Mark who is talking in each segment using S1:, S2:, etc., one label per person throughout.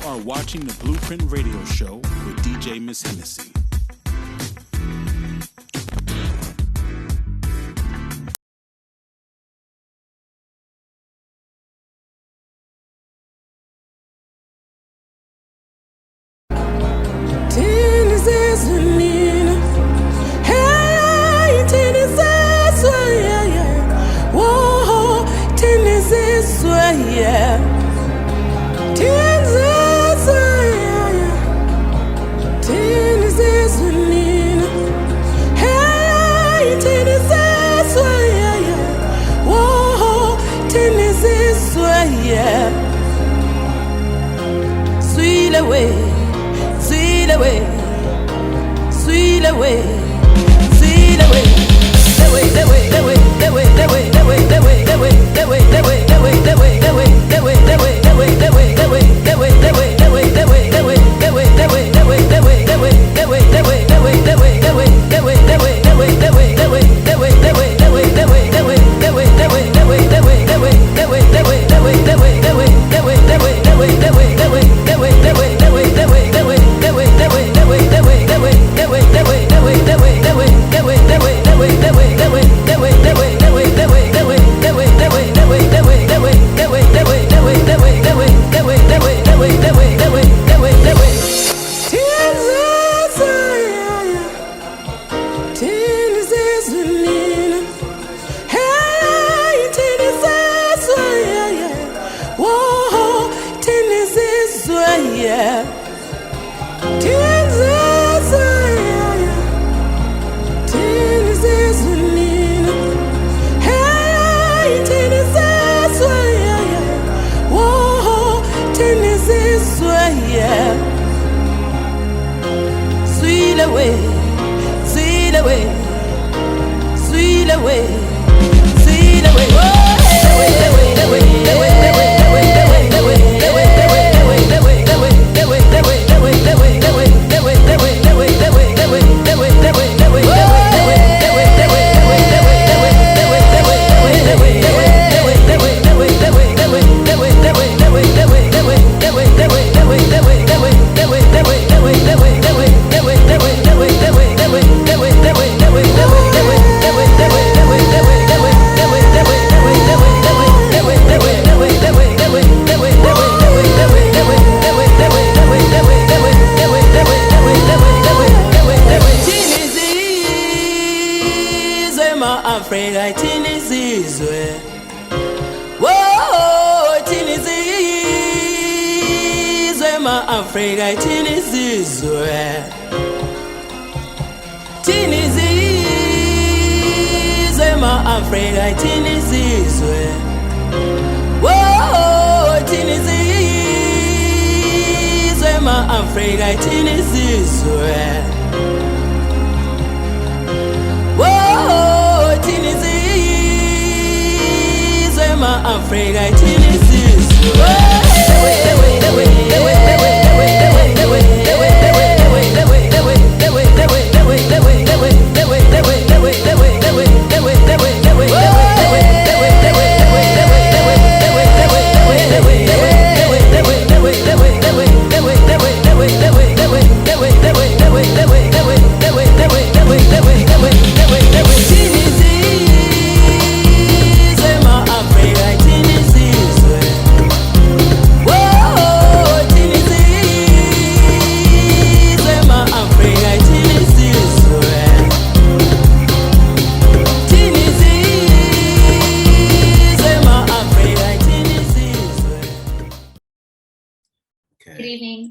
S1: are watching the Blueprint Radio Show with DJ Miss Hennessy.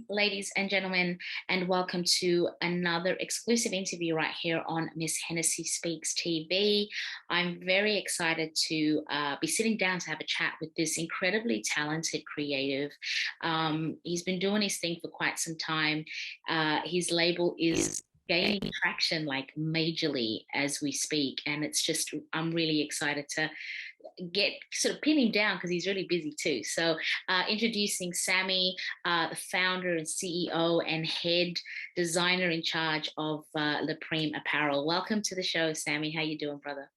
S2: Ladies and gentlemen, and welcome to another exclusive interview right here on Miss Hennessy Speaks TV. I'm very excited to be sitting down to have a chat with this incredibly talented creative. He's been doing his thing for quite some time. His label is gaining traction like majorly as we speak, and it's just, I'm really excited to get sort of pin him down because he's really busy too. So introducing Sammy, the founder and CEO and head designer in charge of Leprime Apparel. Welcome to the show, Sammy. How you doing, brother?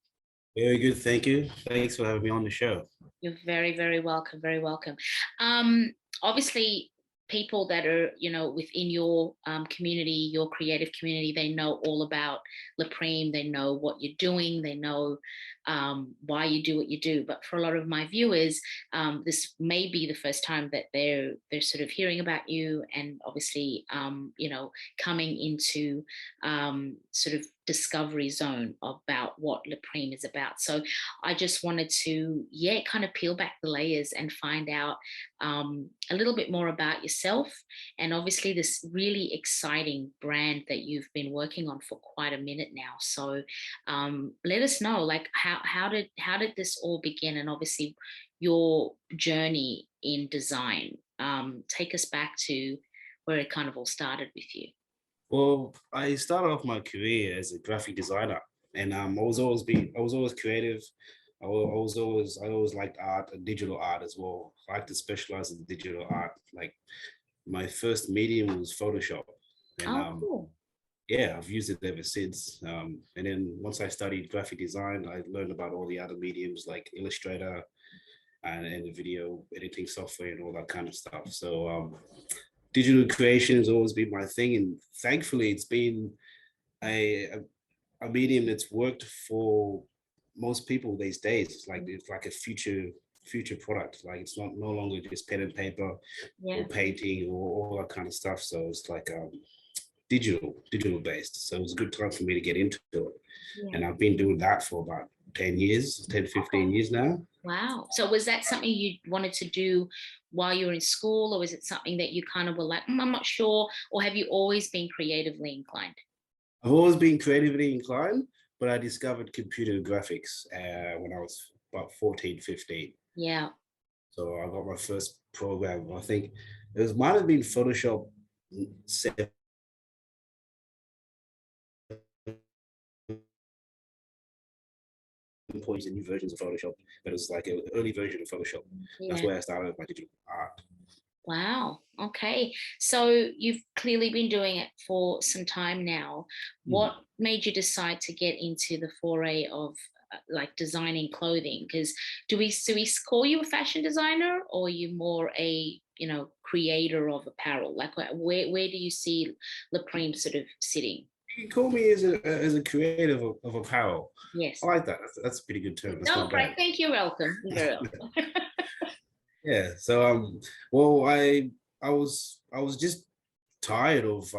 S3: Very good, thank you. Thanks for having me on the show.
S2: You're very, very welcome, very welcome. Obviously, people that are, within your community, your creative community, they know all about Leprime. They know what you're doing. They know why you do what you do. But for a lot of my viewers, this may be the first time that they're sort of hearing about you, and obviously, coming into sort of discovery zone about what Leprime is about. So I just wanted to, kind of peel back the layers and find out a little bit more about yourself, and obviously this really exciting brand that you've been working on for quite a minute now. So let us know, like, how did this all begin, and obviously your journey in design. Take us back to where it kind of all started with you.
S3: Well, I started off my career as a graphic designer, and I was always creative. I always liked art and digital art as well. I like to specialize in digital art. Like my first medium was Photoshop, and
S2: Oh, cool.
S3: yeah, I've used it ever since. And then once I studied graphic design, I learned about all the other mediums like Illustrator and the video editing software and all that kind of stuff. So digital creation has always been my thing, and thankfully it's been a medium that's worked for most people these days. It's like a future product. Like it's not no longer just pen and paper or painting or all that kind of stuff. So it's like digital based. So it was a good time for me to get into it. And I've been doing that for about 10 years, 10, 15 years now.
S2: Wow. So was that something you wanted to do while you were in school, or was it something that you kind of were like, I'm not sure, or have you always been creatively inclined?
S3: I've always been creatively inclined, but I discovered computer graphics when I was about 14, 15.
S2: Yeah.
S3: So I got my first program. I think might have been Photoshop 7 points and new versions of Photoshop, but it's like an early version of Photoshop. That's where I started with my digital art.
S2: Wow. Okay. So you've clearly been doing it for some time now. What made you decide to get into the foray of like designing clothing? Because do we call you a fashion designer, or are you more a creator of apparel? Like where do you see Leprime sort of sitting?
S3: You can call me as a creative of apparel.
S2: Yes.
S3: I like that. That's a pretty good term. That's
S2: no, right. Thank you. Welcome. You're welcome.
S3: Yeah. So well, I was just tired of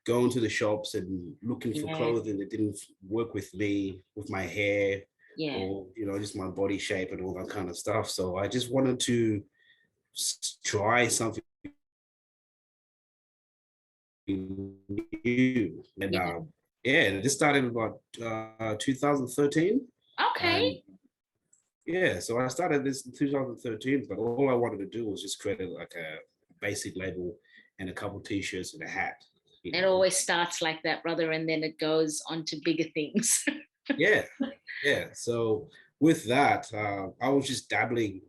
S3: going to the shops and looking for clothing that didn't work with me, with my hair, or just my body shape and all that kind of stuff. So I just wanted to try something new. And this started about 2013.
S2: Okay.
S3: So I started this in 2013, but all I wanted to do was just create like a basic label and a couple t-shirts and a hat.
S2: It always starts like that, brother, and then it goes on to bigger things.
S3: Yeah. So with that, I was just dabbling,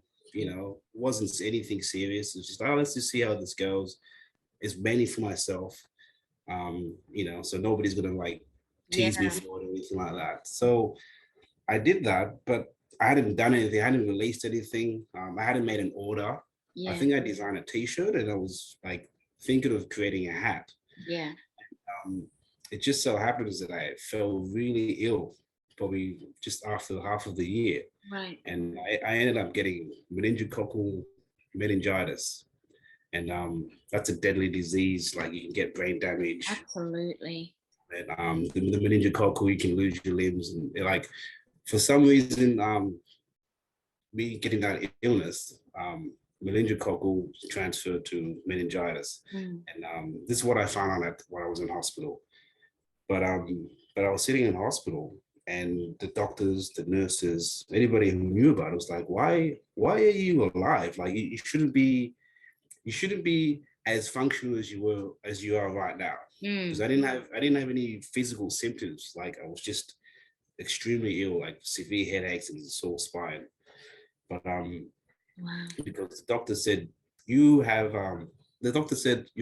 S3: wasn't anything serious. It's just, let's just see how this goes. It's mainly for myself, so nobody's gonna like tease me for it or anything like that. So I did that, but I hadn't done anything. I hadn't released anything. I hadn't made an order. I think I designed a t-shirt, and I was like thinking of creating a hat.
S2: Yeah.
S3: It just so happens that I fell really ill, probably just after half of the year.
S2: Right.
S3: And I ended up getting meningococcal meningitis. And that's a deadly disease. Like you can get brain damage.
S2: Absolutely.
S3: And the meningococcal, you can lose your limbs. And like, for some reason, me getting that illness, meningococcal transferred to meningitis. And this is what I found out when I was in hospital. But I was sitting in hospital, and the doctors, the nurses, anybody who knew about it was like, why are you alive? Like you shouldn't be as functional as you are right now. Because I didn't have any physical symptoms. Like I was just extremely ill, like severe headaches and sore spine. But because the doctor said you're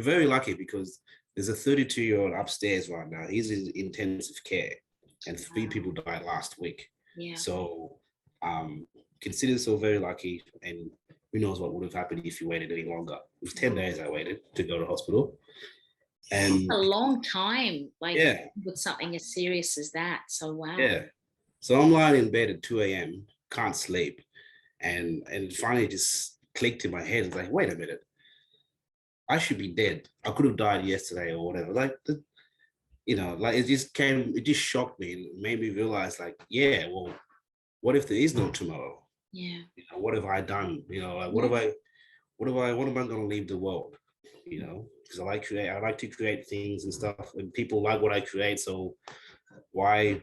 S3: very lucky, because there's a 32-year-old upstairs right now. He's in intensive care, and 3 people died last week. So consider yourself very lucky, and who knows what would have happened if you waited any longer. It was 10 days I waited to go to hospital. And
S2: a long time, like
S3: yeah,
S2: with something as serious as that. So wow.
S3: yeah. So I'm lying in bed at 2 a.m., can't sleep. And it finally just clicked in my head. It's like, wait a minute, I should be dead. I could have died yesterday or whatever. Like, like it just shocked me and made me realize, like, yeah, well, what if there is no tomorrow?
S2: Yeah.
S3: What have I done? Like, what am I going to leave the world? Because I like to create things and stuff, and people like what I create. So why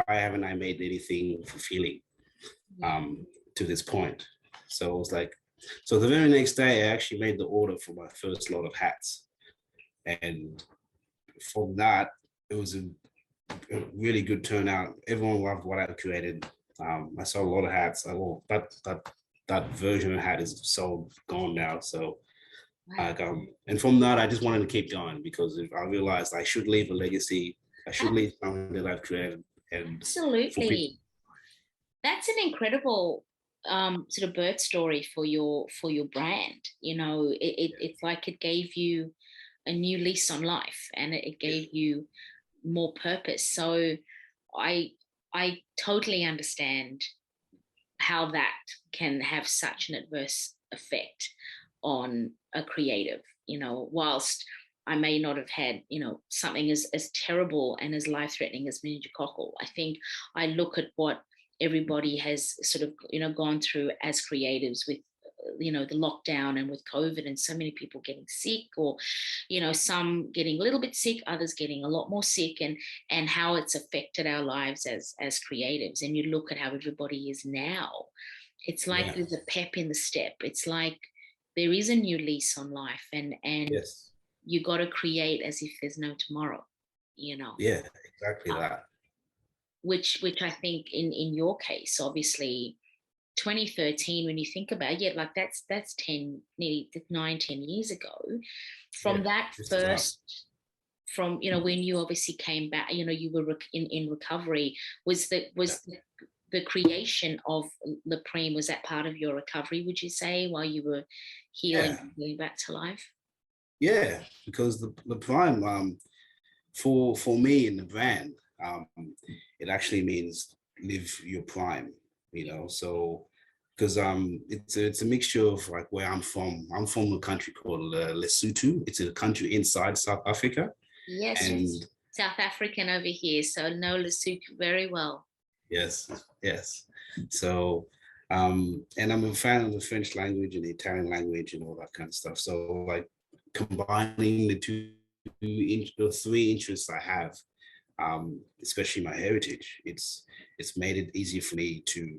S3: haven't I made anything fulfilling to this point? So it was like, so the very next day I actually made the order for my first lot of hats, and from that it was a really good turnout. Everyone loved what I created. I sold a lot of hats. That version of hat is so gone now. So and from that I just wanted to keep going, because I realized I should leave a legacy. I should leave something that I've created. And
S2: absolutely, that's an incredible sort of birth story for your brand. It's like it gave you a new lease on life, and it gave you more purpose. So I totally understand how that can have such an adverse effect on a creative, whilst I may not have had, something as terrible and as life-threatening as meningococcal. I think I look at what everybody has sort of, gone through as creatives with, the lockdown and with COVID, and so many people getting sick, or, some getting a little bit sick, others getting a lot more sick, and how it's affected our lives as creatives. And you look at how everybody is now. It's like there's a pep in the step. It's like there is a new lease on life, and
S3: yes,
S2: you got to create as if there's no tomorrow.
S3: Yeah, exactly that.
S2: Which I think in your case, obviously, 2013, when you think about it, like that's 10, nearly 9-10 years ago. From that first, from when you obviously came back, you were in recovery. Was the creation of Leprime, was that part of your recovery, would you say, while you were healing and going back to life?
S3: Yeah, because the Leprime, for me in the brand, it actually means live your prime. So because it's a mixture of like where I'm from. I'm from a country called Lesotho. It's a country inside South Africa.
S2: Yes, and South African over here, so know Lesotho very well.
S3: Yes. So and I'm a fan of the French language and the Italian language and all that kind of stuff. So like combining the three interests I have, especially my heritage, it's made it easier for me to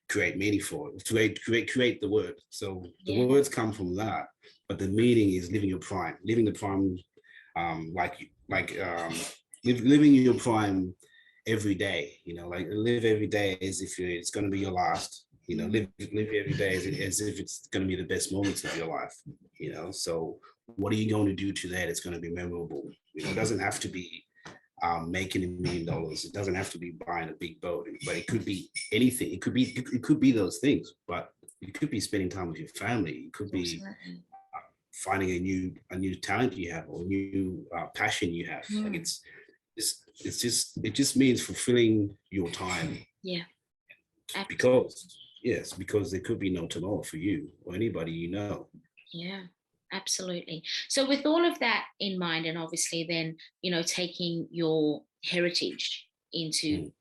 S3: create meaning for it, create the word. So the words come from that, but the meaning is living your prime, living the prime, living your prime every day. Like live every day as if it's going to be your last. Live every day as if it's going to be the best moments of your life. So what are you going to do today that's going to be memorable? It doesn't have to be making $1 million. It doesn't have to be buying a big boat, but it could be anything. It could be those things, but it could be spending time with your family. It could be finding a new talent you have, or a new passion you have. Like it just means fulfilling your time.
S2: Yeah.
S3: Because there could be no tomorrow for you or anybody
S2: Yeah, absolutely. So with all of that in mind, and obviously then, taking your heritage into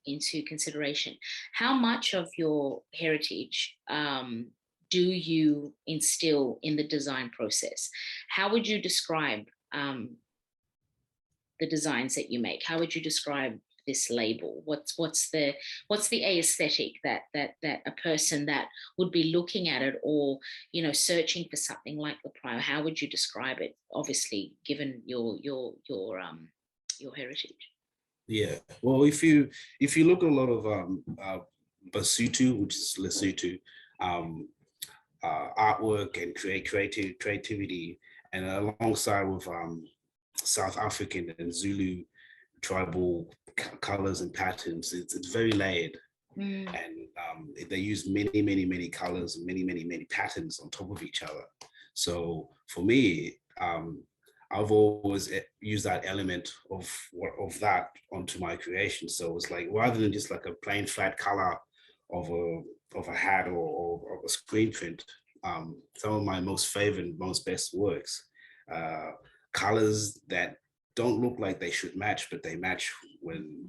S2: consideration, how much of your heritage do you instill in the design process? How would you describe the designs that you make? How would you describe this label? What's the aesthetic that a person that would be looking at it, or searching for something like Leprime, how would you describe it, obviously given your heritage?
S3: Yeah, well, if you look at a lot of Basotho, which is Lesotho, artwork and creativity, and alongside with South African and Zulu tribal colors and patterns, it's very layered. And they use many colors and many patterns on top of each other. So for me, I've always used that element of that onto my creation. So it's like, rather than just like a plain flat color of a hat or a screen print, some of my most favorite, most best works, colors that don't look like they should match, but they match when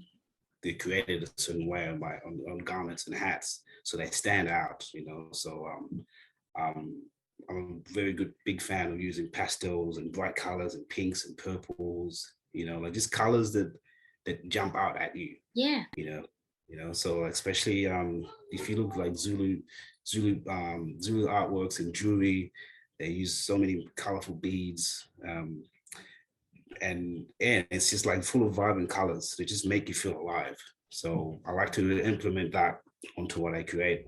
S3: they created a certain way on garments and hats, so they stand out, you know. So I'm a very big fan of using pastels and bright colors and pinks and purples, you know, like just colors that jump out at you.
S2: Yeah.
S3: You know, so especially if you look like Zulu artworks and jewelry, they use so many colorful beads. And it's just like full of vibrant colors. They just make you feel alive. So I like to implement that onto what I create,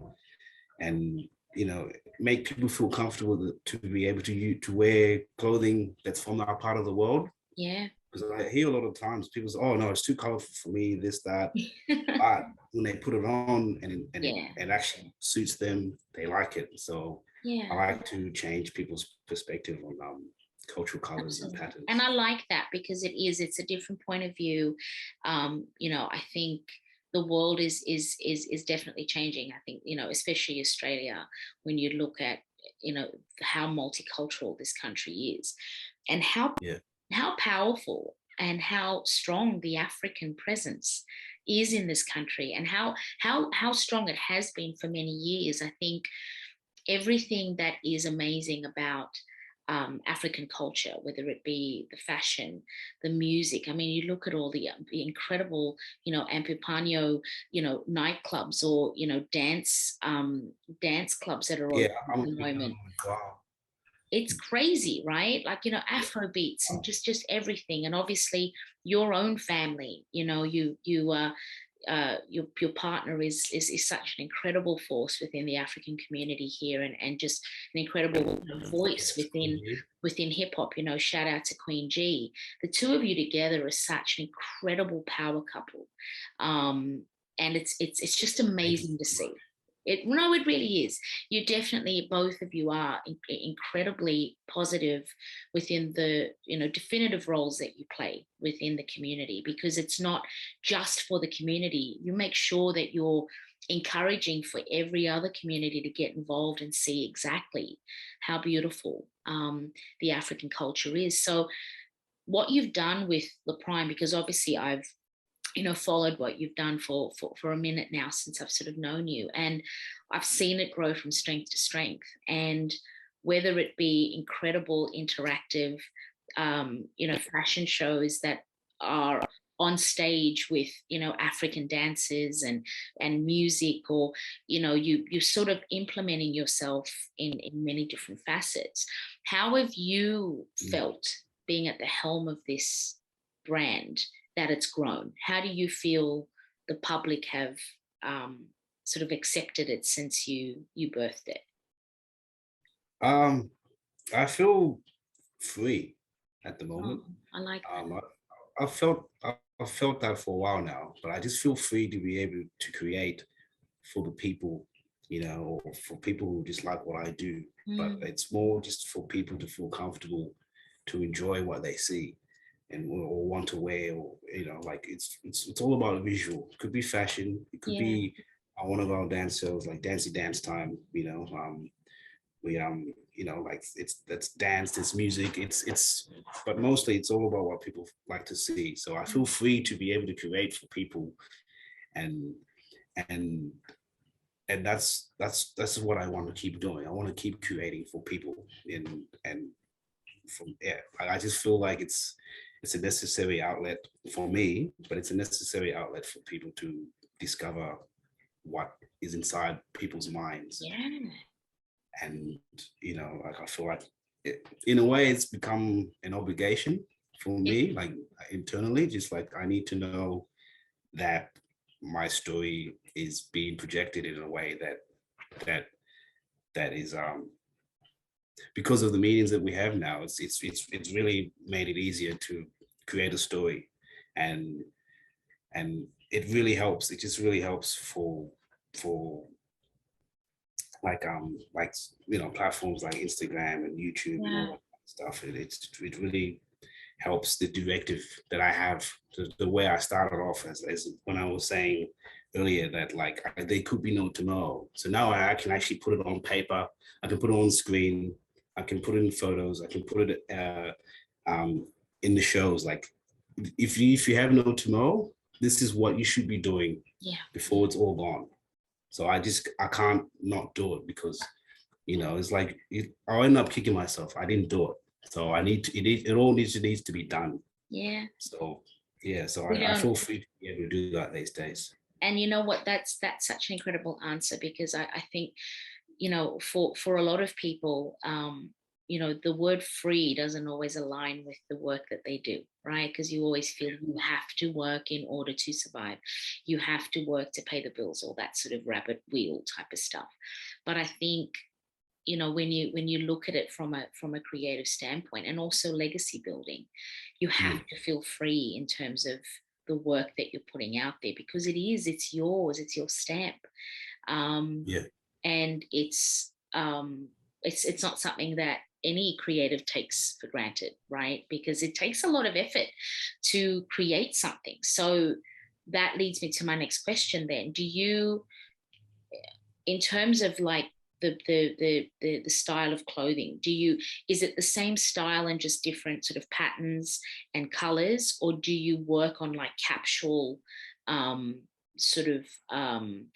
S3: and you know, make people feel comfortable to be able to wear clothing that's from our part of the world.
S2: Yeah.
S3: Because I hear a lot of times people say, "Oh no, it's too colorful for me," this, that. But when they put it on and it actually suits them, they like it. So I like to change people's perspective on cultural colors and patterns.
S2: And I like that, because it's a different point of view. You know, I think the world is definitely changing. I think, you know, especially Australia, when you look at, you know, how multicultural this country is, and how powerful and how strong the African presence is in this country, and how strong it has been for many years. I think everything that is amazing about African culture, whether it be the fashion, the music. I mean, you look at all the incredible, you know, Ampipanyo, you know, nightclubs, or, you know, dance clubs that are on at the moment.
S3: Wow.
S2: It's crazy, right? Like, you know, Afro beats and just everything. And obviously your own family, you know, your partner is such an incredible force within the African community here, and just an incredible voice within hip hop. You know, shout out to Queen G. The two of you together are such an incredible power couple, and it's just amazing to see. It really is. You definitely, both of you are incredibly positive within the, you know, definitive roles that you play within the community, because it's not just for the community. You make sure that you're encouraging for every other community to get involved and see exactly how beautiful the African culture is. So what you've done with Leprime, because obviously I've, you know, followed what you've done for a minute now, since I've sort of known you, and I've seen it grow from strength to strength. And whether it be incredible interactive, you know, fashion shows that are on stage with, you know, African dances and music, or, you know, you sort of implementing yourself in many different facets. How have you felt being at the helm of this brand, that it's grown? How do you feel the public have sort of accepted it since you birthed it?
S3: I feel free at the moment.
S2: I like that.
S3: I've felt that for a while now, but I just feel free to be able to create for the people, you know, or for people who just like what I do. But it's more just for people to feel comfortable to enjoy what they see, and or want to wear, or, you know, like it's all about visual. It could be fashion, it could be one of our dance shows like Dancey Dance Time, you know. We you know, like that's dance, it's music, it's but mostly it's all about what people like to see. So I feel free to be able to create for people, and that's what I want to keep doing. I want to keep creating for people, and from I just feel like it's a necessary outlet for me, but it's a necessary outlet for people to discover what is inside people's minds. And, you know, like I feel like in a way it's become an obligation for me, like internally, just like I need to know that my story is being projected in a way that is because of the mediums that we have now. It's really made it easier to create a story, and it really helps. It just really helps for for like platforms like Instagram and YouTube and all that stuff. It really helps the directive that I have, the way I started off as when I was saying earlier that like there could be no tomorrow. So now I can actually put it on paper. I can put it on screen. I can put it in photos. I can put it in the shows. Like if you have no tomorrow, this is what you should be doing before it's all gone. So I can't not do it because, it's like I'll end up kicking myself. I didn't do it. So I need to, it all needs to be done.
S2: Yeah.
S3: So I feel free to be able to do that these days.
S2: And you know what, that's such an incredible answer, because I think, for a lot of people, the word free doesn't always align with the work that they do, right? Because you always feel you have to work in order to survive. You have to work to pay the bills, all that sort of rabbit wheel type of stuff. But I think, when you look at it from a creative standpoint, and also legacy building, you have to feel free in terms of the work that you're putting out there, because it's yours, it's your stamp. And it's not something that any creative takes for granted, right? Because it takes a lot of effort to create something. So that leads me to my next question then. Do you, in terms of like the style of clothing, is it the same style and just different sort of patterns and colors, or do you work on like capsule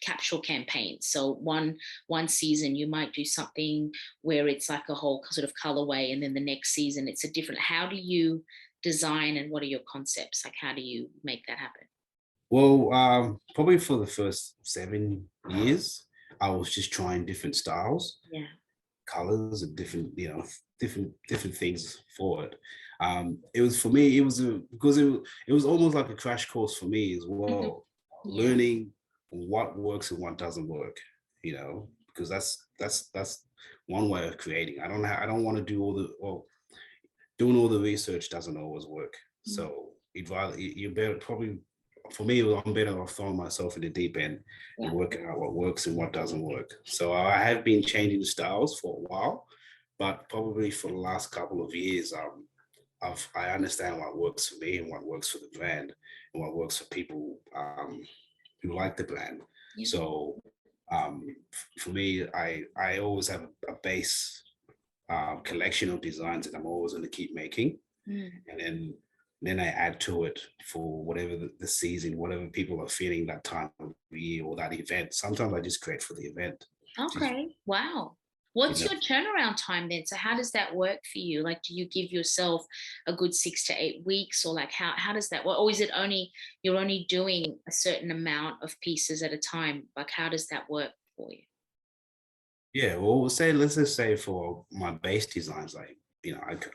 S2: capsule campaigns? So one season you might do something where it's like a whole sort of colorway, and then the next season it's a different. How do you design, and what are your concepts? Like, how do you make that happen?
S3: Well, probably for the first 7 years, I was just trying different styles, colors, and different things for it. It was, for me, because it was almost like a crash course for me as well, learning what works and what doesn't work, because that's one way of creating. I don't want to do doing all the research doesn't always work. So you're better probably. For me, I'm better off throwing myself in the deep end and working out what works and what doesn't work. So I have been changing styles for a while, but probably for the last couple of years, I understand what works for me and what works for the brand and what works for people who like the brand. So for me, I always have a base collection of designs that I'm always going to keep making, and then I add to it for whatever the season, whatever people are feeling that time of year or that event. Sometimes I just create for the event.
S2: Okay. Wow. What's your turnaround time then? So how does that work for you? Like, do you give yourself a good 6 to 8 weeks, or like how does that work? Or is it you're only doing a certain amount of pieces at a time? Like, how does that work for you?
S3: Yeah, well, let's just say for my base designs, like,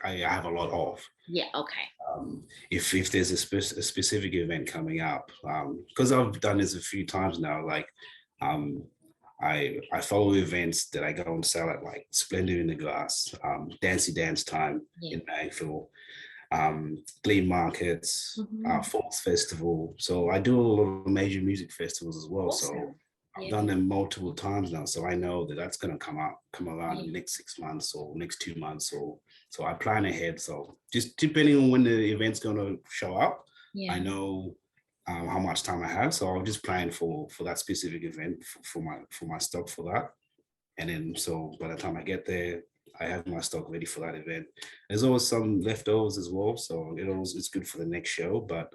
S3: I have a lot of.
S2: Yeah, okay.
S3: If there's a specific event coming up, because I've done this a few times now, like I follow events that I go and sell at, like Splendor in the Glass, Dancy Dance Time in Magville, flea markets, Falls Festival. So I do a lot of major music festivals as well. Awesome. So I've done them multiple times now, so I know that that's going to come around in the next 6 months or next 2 months, so I plan ahead. So just depending on when the event's going to show up, I know how much time I have, so I'll just plan for that specific event for my stock for that, and then so by the time I get there, I have my stock ready for that event. There's always some leftovers as well, so it's good for the next show, but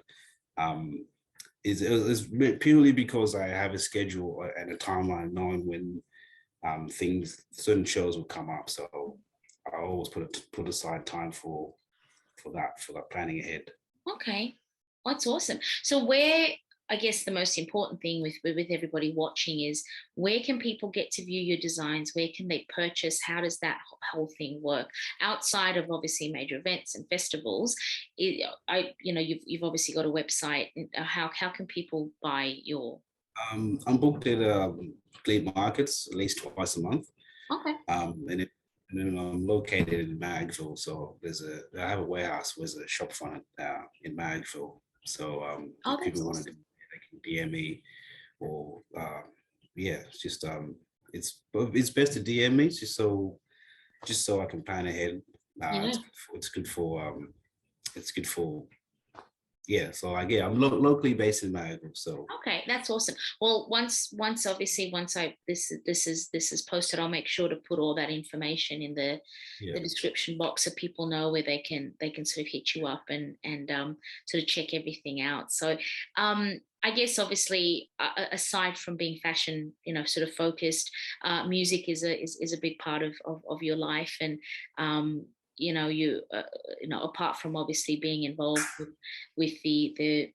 S3: it's purely because I have a schedule and a timeline knowing when certain shows will come up. So I always put aside time for that planning ahead.
S2: Okay, that's awesome. So I guess the most important thing with everybody watching is, where can people get to view your designs? Where can they purchase? How does that whole thing work outside of obviously major events and festivals? You've obviously got a website. How can people buy your?
S3: I'm booked at flea markets at least twice a month.
S2: Okay.
S3: And then I'm located in Magville, so I have a warehouse with a shop front in Magville. So if people want to, they can DM me or yeah, it's just it's best to DM me just so I can plan ahead.
S2: Yeah.
S3: It's good for it's good for yeah. So like yeah, I'm locally based in Niagara, so
S2: Okay, that's awesome. Well, once obviously once I this is posted, I'll make sure to put all that information in
S3: yeah.
S2: the description box so people know where they can sort of hit you up and sort of check everything out. So I guess obviously aside from being fashion, you know, sort of focused, music is a big part of your life, and you know, apart from obviously being involved with the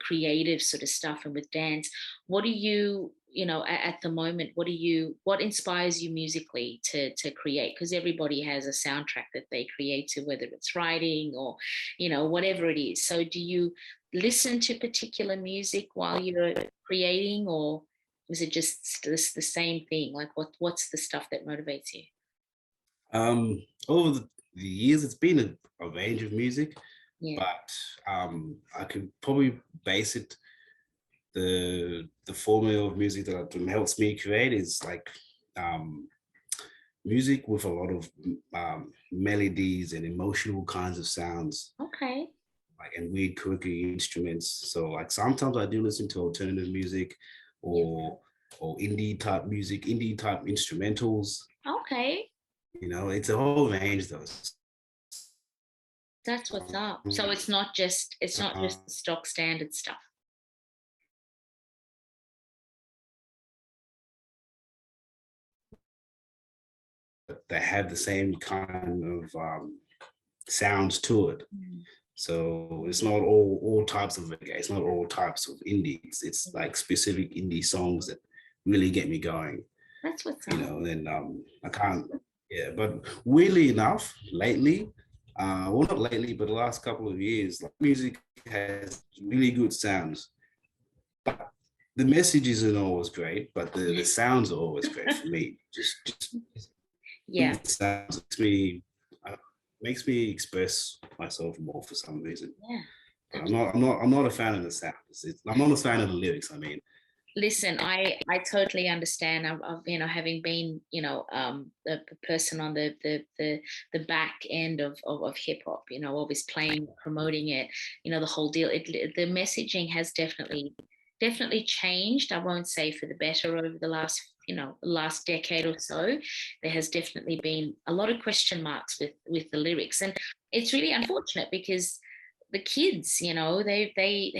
S2: creative sort of stuff and with dance, what do you know at the moment, what inspires you musically to create? Because everybody has a soundtrack that they create to, whether it's writing or you know whatever it is. So do you listen to particular music while you're creating, or is it just the same thing? Like what's the stuff that motivates you?
S3: Over the years, it's been a range of music,
S2: Yeah.
S3: but I could probably base it the formula of music that helps me create is like um, music with a lot of melodies and emotional kinds of sounds,
S2: Okay.
S3: like and weird quirky instruments. So like sometimes I do listen to alternative music
S2: Yeah.
S3: or indie type music, indie type instrumentals.
S2: Okay.
S3: You know, it's a whole range though.
S2: That's what's up. So it's not just the stock standard stuff.
S3: That have the same kind of sounds to it.
S2: Mm.
S3: So it's not all types of reggae. It's not all types of indies. It's like specific indie songs that really get me going.
S2: That's what's
S3: You
S2: up.
S3: know, then I can't. Yeah, but weirdly enough, lately, well, not lately, but the last couple of years, like music has really good sounds. But the message isn't always great, but the sounds are always great for me. Just
S2: Yeah.
S3: sounds uh, makes me express myself more for some reason.
S2: Yeah.
S3: But I'm not a fan of the sounds. I'm not a fan of the lyrics. I mean,
S2: Listen, I totally understand. I've you know, having been you know the person on the back end of hip hop, you know, always playing, promoting it, you know, the whole deal. The messaging has definitely changed. I won't say for the better over the last you know last decade or so. There has definitely been a lot of question marks with the lyrics, and it's really unfortunate because the kids, you know, they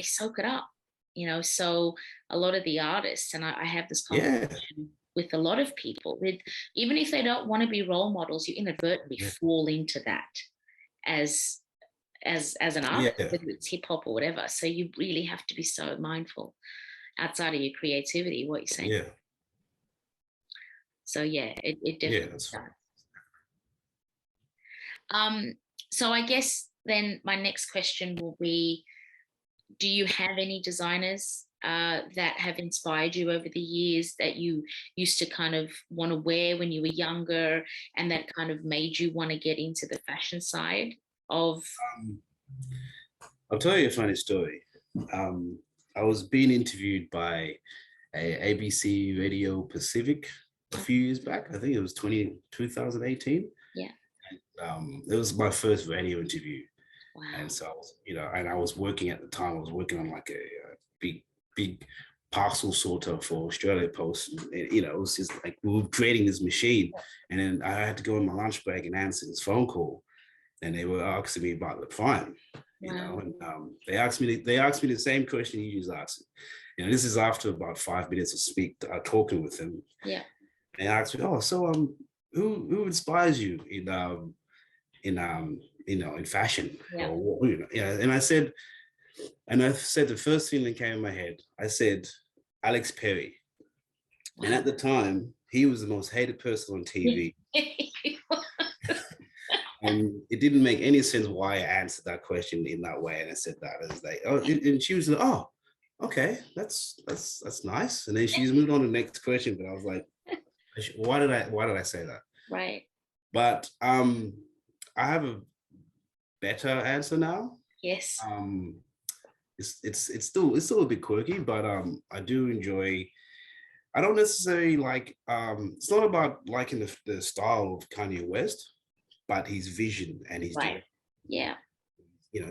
S2: soak it up, you know. So a lot of the artists, and I have this
S3: yeah,
S2: conversation with a lot of people, with even if they don't want to be role models, you inadvertently fall into that as as an artist,
S3: yeah,
S2: whether it's hip hop or whatever. So you really have to be so mindful outside of your creativity, what you're saying.
S3: yeah,
S2: So yeah, it
S3: yeah.
S2: definitely
S3: That's
S2: does. Um, so I guess then my next question will be, do you have any designers that have inspired you over the years that you used to kind of want to wear when you were younger, and that kind of made you want to get into the fashion side of?
S3: um, I'll tell you a funny story. I was being interviewed by ABC Radio Pacific a few years back. I think it was 2018.
S2: Yeah.
S3: It was my first radio interview.
S2: Wow.
S3: And so, you know, and I was working at the time, I was working on like a big parcel sorter for Australia Post. And, you know, it was just like we were creating this machine. And then I had to go on my lunch break and answer this phone call. And they were asking me about Leprime, you know,
S2: Wow.
S3: and they asked me the same question you just asked. You know, this is after about 5 minutes of talking with them.
S2: Yeah.
S3: They asked me, oh, so who inspires you in you know, in fashion,
S2: Yeah.
S3: or you know, yeah. And I said the first thing that came in my head, I said Alex Perry. And
S2: Wow.
S3: at the time, he was the most hated person on TV. And it didn't make any sense why I answered that question in that way. And I said that as like, oh, and she was like, oh, okay, that's nice. And then she just moved on to the next question. But I was like, why did I say that?
S2: Right.
S3: But I have a better answer now.
S2: Yes.
S3: It's still a bit quirky, but I do enjoy I don't necessarily like. It's not about liking the style of Kanye West, but his vision and his
S2: Right. Yeah.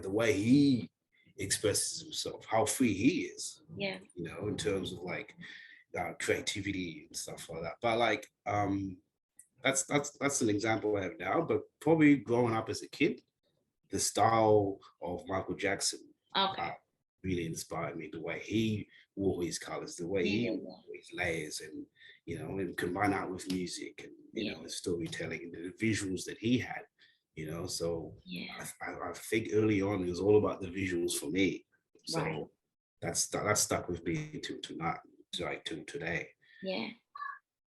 S3: the way he expresses himself, how free he is.
S2: Yeah.
S3: In terms of like creativity and stuff like that. But like that's an example I have now. But probably growing up as a kid, the style of Michael Jackson really inspired me. The way he wore his colors, the way he wore his layers, and and combine that with music and the storytelling and the visuals that he had. So I think early on it was all about the visuals for me. So that's stuck with me to today.
S2: Yeah,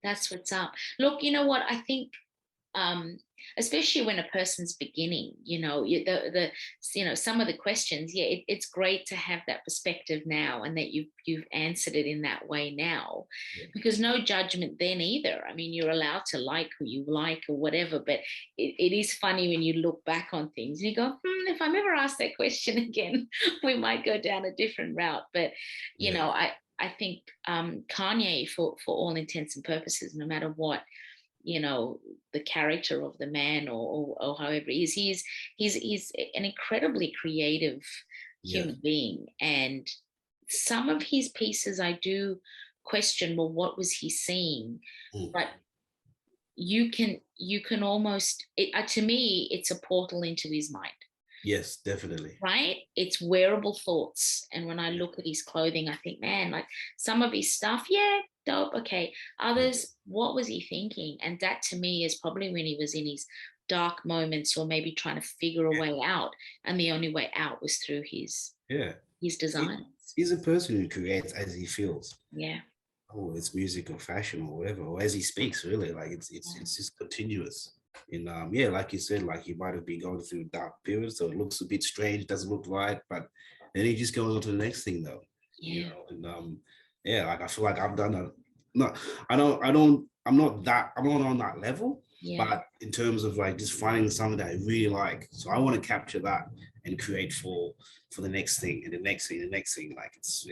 S2: that's what's up. Look, you know what? I think especially when a person's beginning, some of the questions, it's great to have that perspective now, and that you've answered it in that way now, because no judgment then either. I mean, you're allowed to like who you like or whatever, but it is funny when you look back on things and you go, if I'm ever asked that question again, we might go down a different route. But I think Kanye, for all intents and purposes, no matter what the character of the man or however he is, he's an incredibly creative human being. And some of his pieces I do question, well, what was he seeing? But you can almost to me, it's a portal into his mind.
S3: Yes, definitely.
S2: Right? It's wearable thoughts. And when I look at his clothing, I think, man, like some of his stuff, dope, okay. Others, what was he thinking? And that to me is probably when he was in his dark moments, or maybe trying to figure a way out. And the only way out was through his designs.
S3: He's a person who creates as he feels.
S2: Yeah.
S3: Oh, it's music or fashion or whatever, or as he speaks, really. Like it's just continuous. And like you said, like he might have been going through dark periods, so it looks a bit strange, doesn't look right, but then he just goes on to the next thing though. Like I feel like I've done I'm not on that level, but in terms of like just finding something that I really like, so I want to capture that and create for the next thing and the next thing, like it's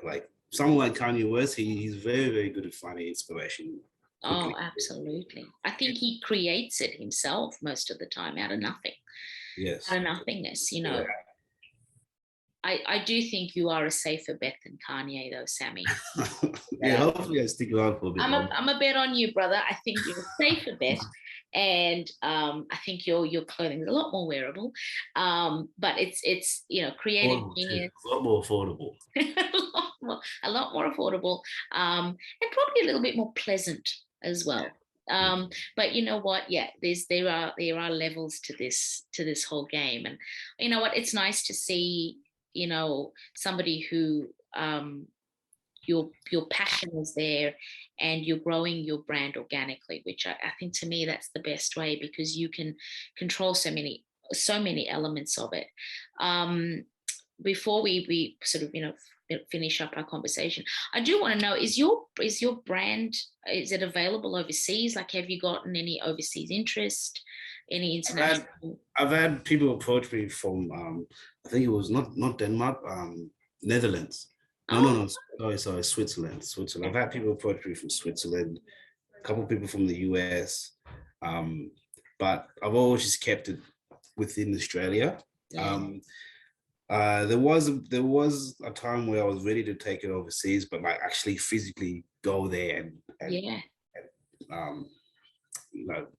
S3: like someone like Kanye West, he's very, very good at finding inspiration.
S2: Oh, absolutely. I think he creates it himself most of the time out of nothing.
S3: Yes.
S2: Out of nothingness, I do think you are a safer bet than Kanye, though, Sammy.
S3: Hopefully I stick around for a bit.
S2: I'm a bet on you, brother. I think you're a safer bet, and I think your clothing is a lot more wearable. But it's creative genius,
S3: a lot more affordable,
S2: a lot more affordable, and probably a little bit more pleasant as well. But you know what? Yeah, there are levels to this whole game, and you know what? It's nice to see somebody who your passion is there, and you're growing your brand organically, which I think to me that's the best way, because you can control so many elements of it. Before we sort of finish up our conversation, I do want to know, is your brand, is it available overseas? Like, have you gotten any overseas interest, any international?
S3: I've had people approach me from I think it was not Denmark, Netherlands. No, sorry, Switzerland. I've had people approach me from Switzerland, a couple of people from the US, but I've always just kept it within Australia. There was a time where I was ready to take it overseas, but like actually physically go there and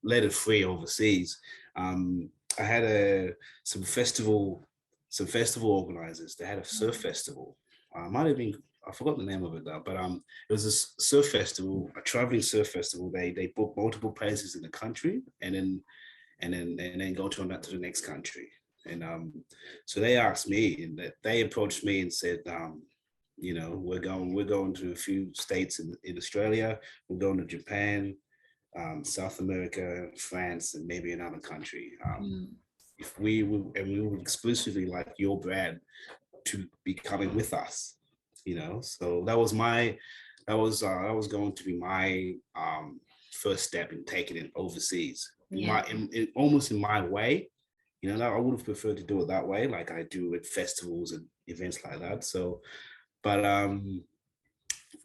S3: let it free overseas. I had some festival organizers. They had a surf festival. Might have been, I forgot the name of it now, but it was a surf festival, a traveling surf festival. They booked multiple places in the country and then go to the next country. And so they asked me, and they approached me and said, we're going to a few states in Australia. We're going to Japan, South America, France, and maybe another country. If we would exclusively like your brand to be coming with us, so that was going to be my first step in taking it overseas. Almost in my way. I would have preferred to do it that way, like I do at festivals and events like that. So, but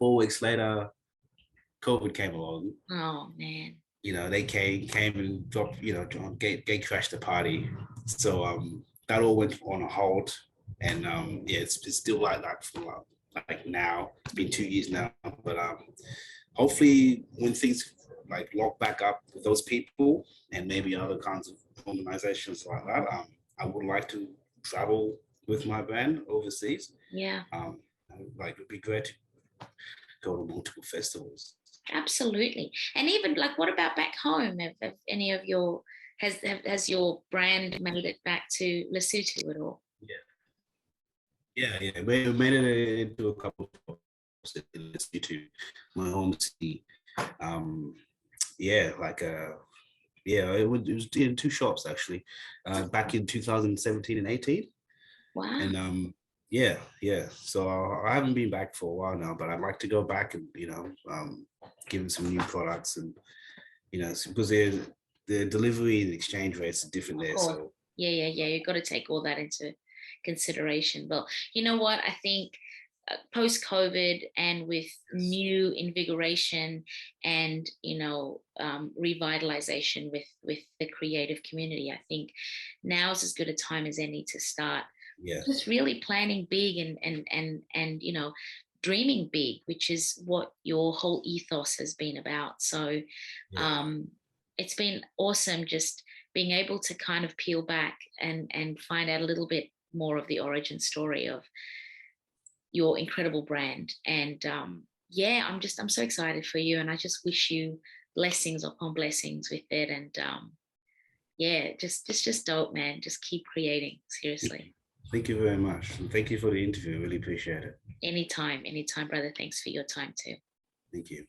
S3: 4 weeks later, COVID came along.
S2: Oh man.
S3: You know, they came and dropped, you know, gate crashed the party. So that all went on a hold. And yeah, it's still like that for like now. It's been 2 years now. But hopefully when things like lock back up with those people and maybe other kinds of organizations like that, I would like to travel with my band overseas.
S2: Yeah.
S3: Like it'd be great to go to multiple festivals.
S2: Absolutely. And even like, what about back home? Have any of your has your brand made it back to Lesotho at all?
S3: Yeah. We made it into a couple of in Lesotho, my home city. Yeah, like yeah, it was in 2 shops actually, back in 2017 and 18.
S2: Wow.
S3: And yeah. So I haven't been back for a while now, but I'd like to go back and, you know, give them some new products, and, you know, because the delivery and exchange rates are different there. So
S2: yeah. You've got to take all that into consideration. Well, you know what? I think post-COVID and with new invigoration and, you know, revitalization with the creative community, I think now's as good a time as any to start just really planning big and you know, dreaming big, which is what your whole ethos has been about. So it's been awesome just being able to kind of peel back and find out a little bit more of the origin story of your incredible brand. And yeah, I'm so excited for you, and I just wish you blessings upon blessings with it. And yeah, just dope, man. Just keep creating, seriously.
S3: Thank you very much. And thank you for the interview. I really appreciate it.
S2: Anytime, brother. Thanks for your time too.
S3: Thank you.